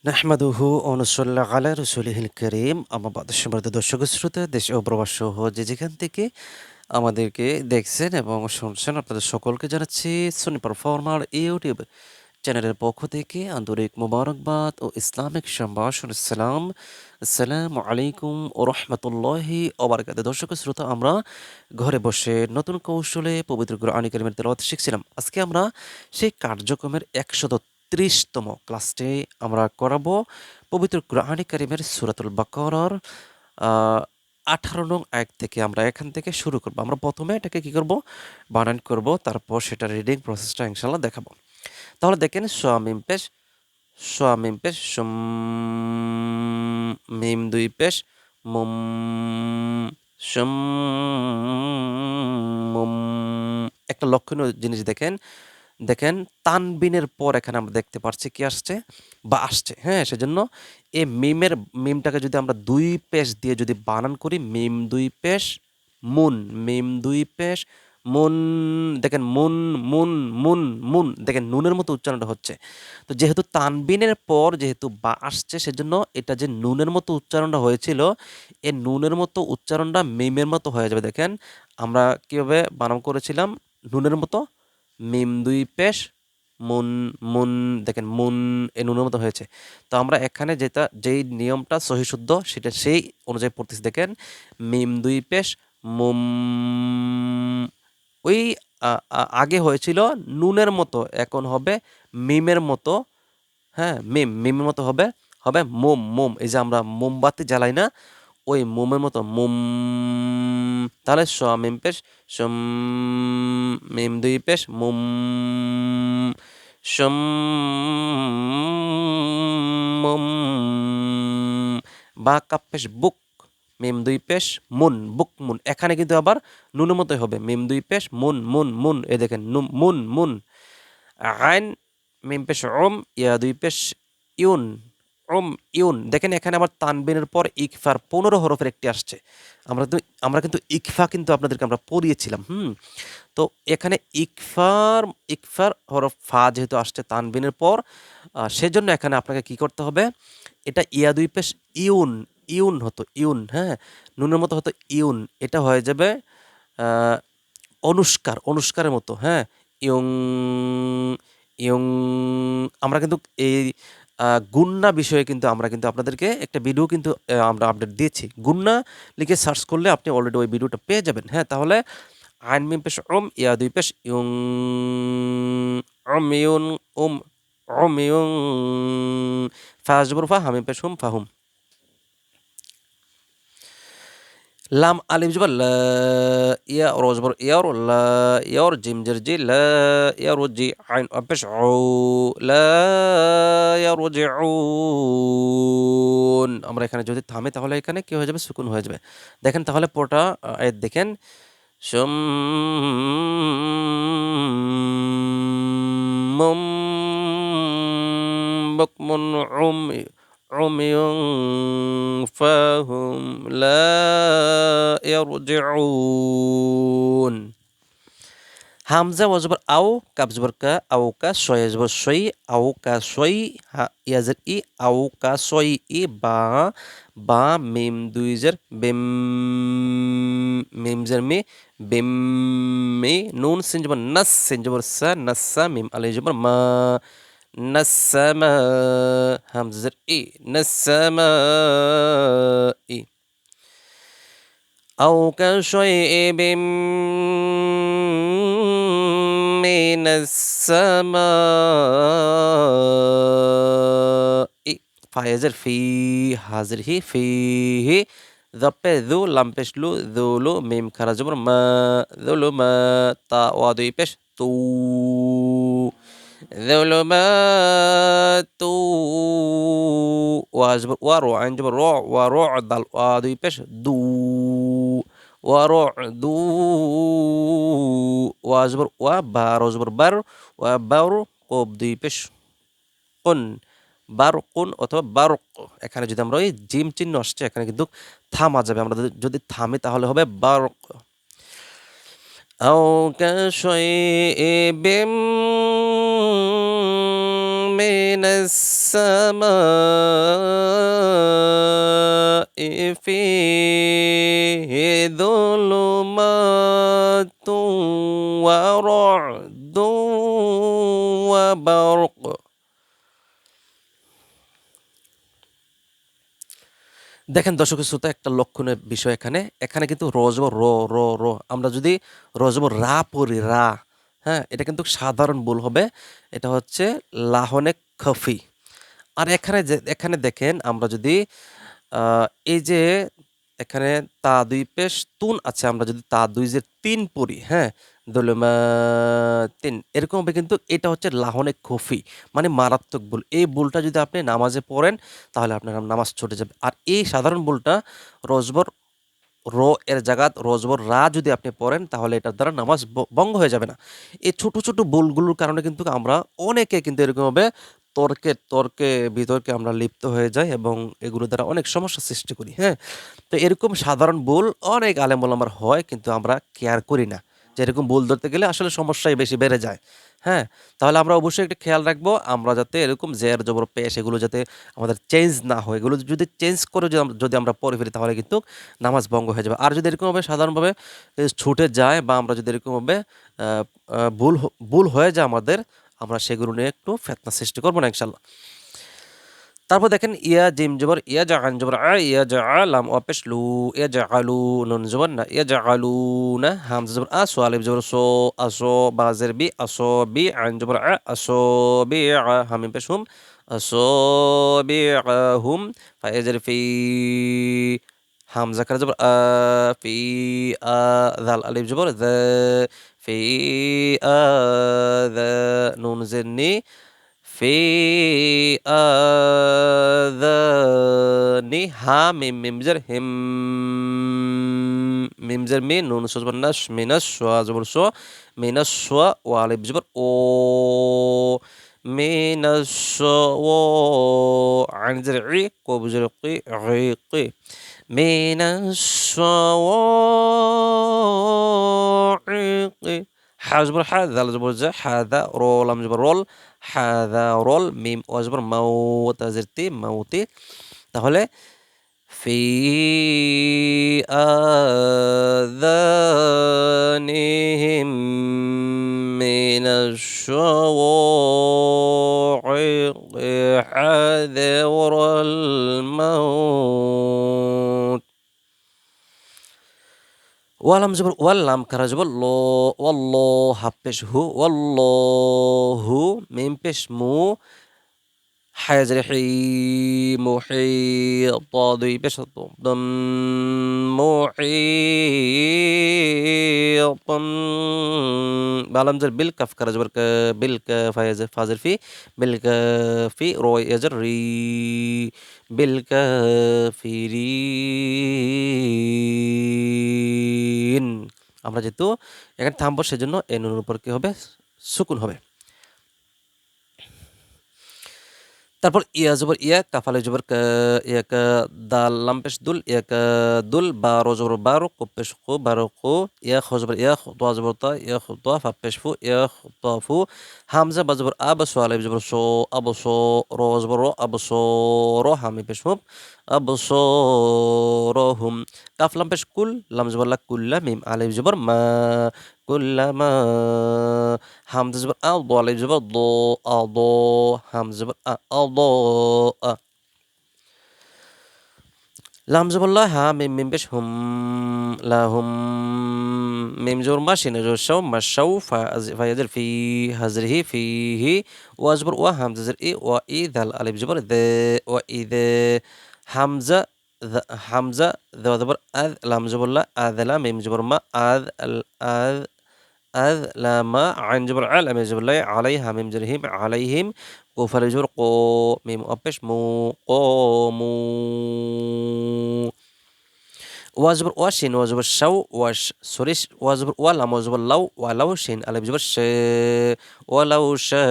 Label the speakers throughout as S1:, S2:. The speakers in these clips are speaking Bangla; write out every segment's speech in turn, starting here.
S1: নাহমাদুহু ওয়া নুসাল্লি আলা রাসূলিহিল কারীম আম্মা বাদ সম্মানিত দর্শক শ্রোতা দেশ ও প্রবাস সহ যে যেখান থেকে আমাদেরকে দেখছেন এবং শুনছেন আপনাদের সকলকে জানাচ্ছি সুন্নি পারফর্মার ইউটিউব চ্যানেলের পক্ষ থেকে আন্তরিক মোবারকবাদ ও ইসলামিক সম্ভাষণ সালাম। আসসালামু আলাইকুম ওয়া রাহমাতুল্লাহি ওয়া বারাকাতুহু। দর্শক শ্রোতা, আমরা ঘরে বসে নতুন কৌশলে পবিত্র কোরআন কারীমের তেলাওয়াত শিখছিলাম। আজকে আমরা সেই কার্যক্রমের ১৩০তম ক্লাসটি আমরা করাবো পবিত্র কোরআন কারীমের সূরাতুল বাকারার আ ১৮ নং আয়াত থেকে। আমরা এখান থেকে শুরু করব। আমরা প্রথমে এটাকে কি করব? বানান করব, তারপর সেটা রিডিং প্রসেসটা ইনশাআল্লাহ দেখাবো। তাহলে দেখেন সোয়া মিম পেশ সুম, মিম দুই পেশ মুম, সুম, মুম। একটা লক্ষণীয় জিনিস দেখেন, দেখেন তানবিনের পর এখানে আমরা দেখতে পাচ্ছি কি আসছে বা আসছে। হ্যাঁ, সেজন্য এই মিমটাকে যদি আমরা দুই পেশ দিয়ে যদি বানান করি, মিম দুই পেশ মুন, মিম দুই পেশ মুন। দেখেন মুন, মুন, মুন, মুন। দেখেন নুনের মতো উচ্চারণটা হচ্ছে। তো যেহেতু তানবিনের পর যেহেতু বা আসছে, সেজন্য এটা যে নুনের মতো উচ্চারণটা হয়েছিল, এই নুনের মতো উচ্চারণটা মিমের মতো হয়ে যাবে। দেখেন আমরা কিভাবে বানান করেছিলাম নুনের মতো, মিম দুই পেশ মুন, মুন। দেখেন মুন এ নুনের মতো হয়েছে। তো আমরা এখানে যেই নিয়মটা সহিশুদ্ধ সেটা সেই অনুযায়ী পড়তেছি। দেখেন মিম দুই পেশ মুম। ওই আগে হয়েছিল নুনের মতো, এখন হবে মিমের মতো। হ্যাঁ, মিমের মতো হবে, হবে মোম, মোম। এই যে আমরা মোমবাতি জ্বালাই না, ওই মোমের মতো মোম। তাহলে মিম পেশ সম, মিম দুই পেশ মুম, সম, মুম। বা কাপ পেশ বুক, মিম দুই পেশ মুন, বুক মুন। এখানে কিন্তু আবার নুনের মতোই হবে, মিম দুই পেশ মুন, মুন, মুন। এই দেখেন মুন, মুন। আইন মিম পেশ ইয়া দুই পেশ ইউন, ইউন। দেখেন এখানে আবার তানবিনের পর ইকফার ১৫ হরফের একটি আসছে। আমরা কিন্তু ইকফা কিন্তু আপনাদেরকে আমরা পড়িয়েছিলাম। তো এখানে ইকফার হরফ ফা যেহেতু আসছে তানবিনের পর, সেজন্য এখানে আপনাকে কি করতে হবে? এটা ইয়া দুই পেশ ইউন, ইউন হতো ইউন। হ্যাঁ, নুনের মতো হতো ইউন। এটা হয়ে যাবে আহ, অনুষ্কারের মতো। হ্যাঁ, ইয়ং, ইয়ং। আমরা কিন্তু এই গুন্না বিষয়ে কিন্তু আমরা কিন্তু আপনাদেরকে একটা ভিডিও কিন্তু আমরা আপডেট দিয়েছি। গুন্না লিখে সার্চ করলে আপনি অলরেডি ওই ভিডিওটা পেয়ে যাবেন। হ্যাঁ, তাহলে আইন মিম পেশ ইয়া দুই পেশ ইয়ং, ইয়ুন, উম, ইয়ং। ফা জবর ফা, হামিম পেশ হুম, ফাহুম। লাম আলিফ জবর লা, ইয়া র জবর ইয়ার লা, ইয়ার জিম জের জি লা, ইয়ার জি আইন পেশ উ, লা ইয়ারজিউন। আমরা এখানে যদি থামি তাহলে এখানে কি হয়ে যাবে? সুকুন হয়ে যাবে। দেখেন তাহলে পুরোটা আয়াত দেখেন। সুম্মুম বুকমুন উমিয়ুন ফাহুম লা ইয়ারজিউন। হামজা ওয়াজবর আও, কাব জবর কা, আও কা, সয় জবর সই, আও কা সই, ইয়াজের ই, আও কা সই ই, বা মিম দুই জের বিম, মিম জের মি, বিম মি। নুন সিন জবর নাস, সিন জবর সা, নাসা, মিম আলি জবর মা, নাসামা। হামজা জের ই, নাসামা ই। أو كشيء من السماء فايزر في حاضر هي فيه ضبط ذو لمبش لو ذولو ميم خرجبر ما ذولو ما تا وادي بش تو ظلمات واجبر ورو عين جبر رو ورو دل وادي بش دو ورعدو واجبر وبار واجبر بر وبر قب দুই পেশ কুন, বারকুন অথবা বারক। এখানে যদি আমরা ওই জিম চিহ্ন আসছে এখানে কিন্তু থামা যাবে। আমরা যদি থামি তাহলে হবে বারক। أو كشيء من السماء فيه ظلمات ورعد وبرق দেখেন দর্শক শ্রোতা একটা লক্ষণের বিষয় এখানে এখানে কিন্তু রজবর র র র আমরা যদি রজবর রা পড়ি রা, হ্যাঁ, এটা কিন্তু সাধারণ ভুল হবে। এটা হচ্ছে লাহনে খফি। আর এখানে দেখেন আমরা যদি এই যে এখানে তা দুই পেশ তুন আছে, আমরা যদি তা দুই যে তিন পড়ি, হ্যাঁ, দলমা তিন এরকম হবে, কিন্তু এটা হচ্ছে লাহনে খফি, মানে মারাত্মক ভুল। এই ভুলটা যদি আপনি নামাজে পড়েন তাহলে আপনার নামাজ ছুটে যাবে। আর এই সাধারণ ভুলটা রজবর র এর জায়গাত রজবর রা যদি আপনি পড়েন তাহলে এটার দ্বারা নামাজ ভঙ্গ হয়ে যাবে না। এই ছোট ছোট ভুলগুলোর কারণে কিন্তু আমরা অনেকে কিন্তু এরকমভাবে তর্কে তর্কে বিতর্কে আমরা লিপ্ত হয়ে যাই এবং এগুলো দ্বারা অনেক সমস্যা সৃষ্টি করি, হ্যাঁ। তো এরকম সাধারণ ভুল অনেক আলেম ওলামার হয়, কিন্তু আমরা কেয়ার করি না। যে এরকম ভুল ধরতে গেলে আসলে সমস্যাই বেশি বেড়ে যায়, হ্যাঁ। তাহলে আমরা অবশ্যই একটা খেয়াল রাখবো, আমরা যাতে এরকম জের জবর পেশ এগুলো যাতে আমাদের চেঞ্জ না হয়। এগুলো যদি চেঞ্জ করে যদি আমরা পড়ে ফেলি তাহলে কিন্তু নামাজ ভঙ্গ হয়ে যাবে। আর যদি এরকমভাবে সাধারণভাবে ছুটে যায় বা আমরা যদি এরকমভাবে ভুল হয়ে যায় আমাদের, আমরা সেগুলো নিয়ে একটু ফেতনা সৃষ্টি করবো না ইনশাল্লাহ। তারপর দেখেন ইয়া জিম জবর ইয়া জা আন জবর আ ইয়া জা লাম অপেশ লু ইয়া জা আলু নুন জবর না ইয়া জা আলু না হামজা জবর আ সো আলিফ জবর সো আসো বাজের বি আসো বি আন জবর আ আসো বি আ হামিম পেশ হুম আসো বি হুম ফাইজার ফি হামজা কার জবর আ ফি আ দাল আলিফ জবর দা ফি আ দা নুন জেরনি في آذاني ها ميم ميم زر هم ميم زر مين نون صوت بالنش من الشوا زبر شو من الشوا وعلي بجبر او من الشوا عن زرعي وبجرقي عيقي من الشواعق حاجبر حا ذال جبر ج حاذا رول لام جبر رول حاذا রোল মিম ওয়াজবর মাউ তাজিরতি মাউতি। তাহলে ফি আযানিহিম মিনাশ শাওয়া'iqi হাযিরাল মাউত। ওয়ালাম জবর ওয়াল্লাম খারা জবর ল ওয়াল্লাহ হাফ পেশ হু ওয়াল্লাহু মিম পেশ মু حيزر حي محيط দুই পেশ দম محيط বালাম জের বিল কাফ খারা জবর কা বিল কাফ ফাজর ফি বিল কাফি র ইয়াজর রি বিল কাফিরিন। আমরা যেহেতু এখানে থামবো সেজন্য এই নুনের উপর কি হবে, সুকুন হবে। তারপর ইয়া জবর ইয়া কাফালে জবর কা ইয়া কা দাল লাম পেশ দুল ইয়া কা দুল বা র জবর বারো কো পেশ কো বারো কো ইয়া খ জবর ইয়া তোয়া জবর তা ইয়া তোয়া ফা পেশ ফু ইয়া তোয়াফু হামজা বা জবর আব সো আলিফ জবর সো আব সো র জবর র আব সো র হামি পেশ হুম আব সো র হুম কাফ লাম পেশ কুল লাম জবর লা কুল্লা মিম আলিফ জবর মা কুল্লামা হামজা জবর আ দ আলিফ জবর দ আ দ হামজা জবর আ আ দ আ লাম জবর লা হা মিম মিম পেশ হুম লাহুম মিম জবর মা শিন জবর শাও মাশাউ ফায়াজের ফি হাজরিহি ফিহি ওয়া জবর ওয়া হামজা জবর ই ওয়া ই দাল আলিফ জবর দে ওয়া ই দে হামজা হামজা দেওয়া জবর আদ লাম জবর লা আদলা মিম জবর মা আদ আল আদ أذ لما عن جبر على من جبر لي عليها ميم جرهم عليهم كفر جبر قو ميم أبش مو قومو ওয়াজবর ওয়াশিন ওয়াজবর শাও ওয়াশ সরিস ওয়াজবর ওয়ালাম ওয়াজবর লাউ ওয়ালাউ শিন আলিফ জবর শে ওয়ালাউ শে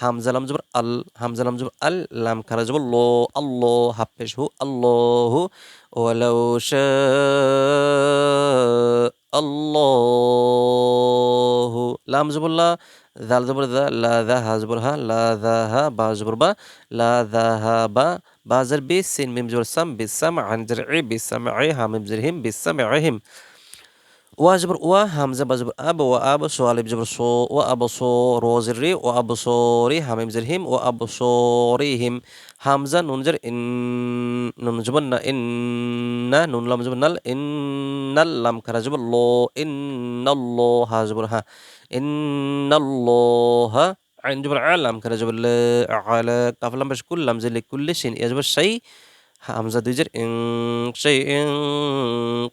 S1: হামজালাম জবর আল হামজালাম জবর আল লাম খারা জবর লো আল্লাহ হাফেজ হু আল্লাহু ওয়ালাউ শে আল্লাহু লাম জবর লা জাল জবর জা লা দা হা জবর হা লা দা হা বা জবর বা লা দা হা বা জের বি সিন মিম জবর সাম বিসাম আন জের ই বিসাম ই হা মিম জের হিম বিসাম ইহিম ওয়া জবর ওয়া হামজা বা জবর আব ওয়া আব সো আলিফ জবর সো ওয়া আব সো র জের রি ওয়া আব সোরি হা মিম জের হিম ওয়া আব সোরিহিম হামজা নুন জের ইন নুন জবর না ইন না নুন লাম জবর নাল ইন্নাল লাম খারা জবর ল ইন্নাল্লাহ হা জবর হা ইন্নাল্লাহ আইন জবর আ লাম খারা জবর লা আলা কাফ লাম পেশ কুল লাম জের লিকুল্লি শিন ইয়া জবর শাই হামজা দুই জের ইং সেই ইং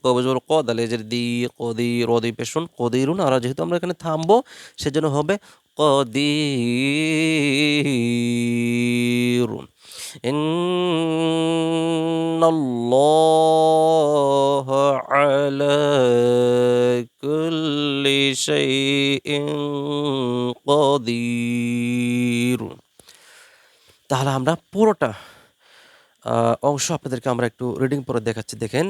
S1: কবে জবর ক দালে জের দি কদি রদি পেশুন কদিরুন আর যেহেতু আমরা এখানে থামবো সেজন্য হবে কদিরুন ইন্নাল্লাহ আলা কুল্লি শাইইন কদির তাহলে আমরা পুরোটা অংশ আপনাদেরকে আমরা একটু রিডিং পরে দেখাচ্ছি দেখেন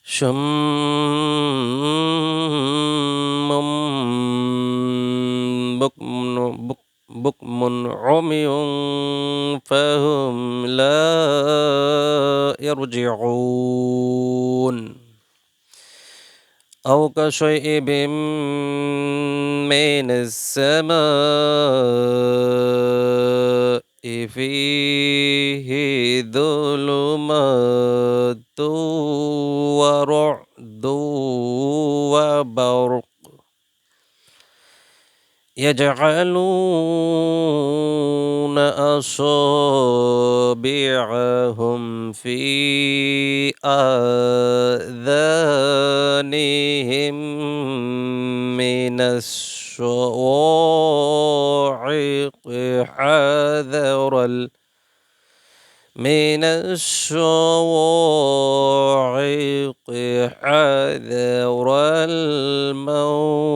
S1: شم بكم عمي فهم لا يرجعون أو كشيء من السماء فيه ظلمات ورعد وبرق يجعلون أصابعهم في آذانهم من الصواعق حذر الموت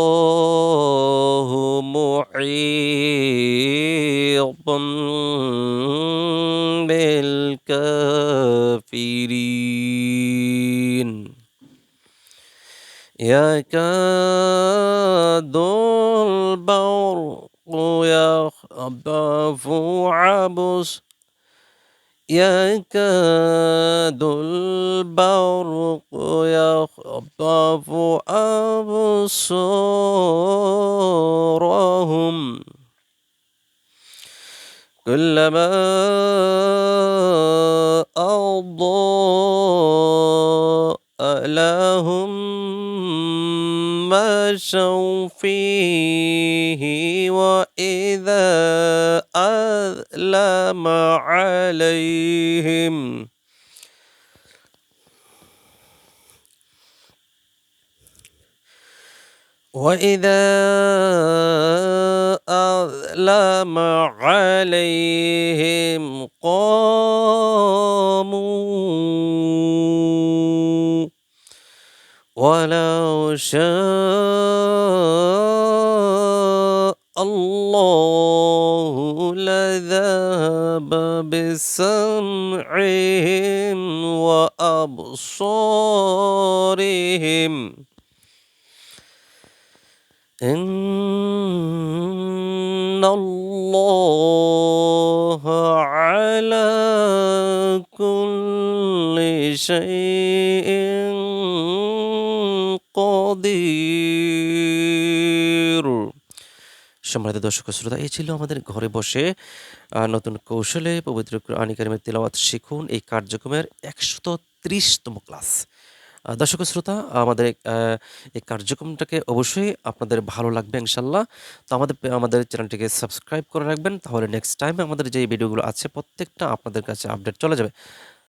S1: والله محيط بالكافرين يكاد البرق يخطف يكاد البرق يخطف أبصارهم كلما أضاء لهم مشوا فيه وإذا أظلم عليهم قاموا ولو شاء الله لذهب بسمعهم وأبصارهم إن الله على كل شيء قدير সম্মানিত দর্শক শ্রোতা এই ছিল আমাদের ঘরে বসে নতুন কৌশলে পবিত্র কোরআন কারীমের তিলাওয়াত শিখুন এই কার্যক্রমের 130তম ক্লাস দর্শক শ্রোতা আমাদের এই কার্যক্রমটাকে অবশ্যই আপনাদের ভালো লাগবে ইনশাল্লাহ তো আমাদের চ্যানেলটিকে সাবস্ক্রাইব করে রাখবেন তাহলে নেক্সট টাইমে আমাদের যে ভিডিওগুলো আছে প্রত্যেকটা আপনাদের কাছে আপডেট চলে যাবে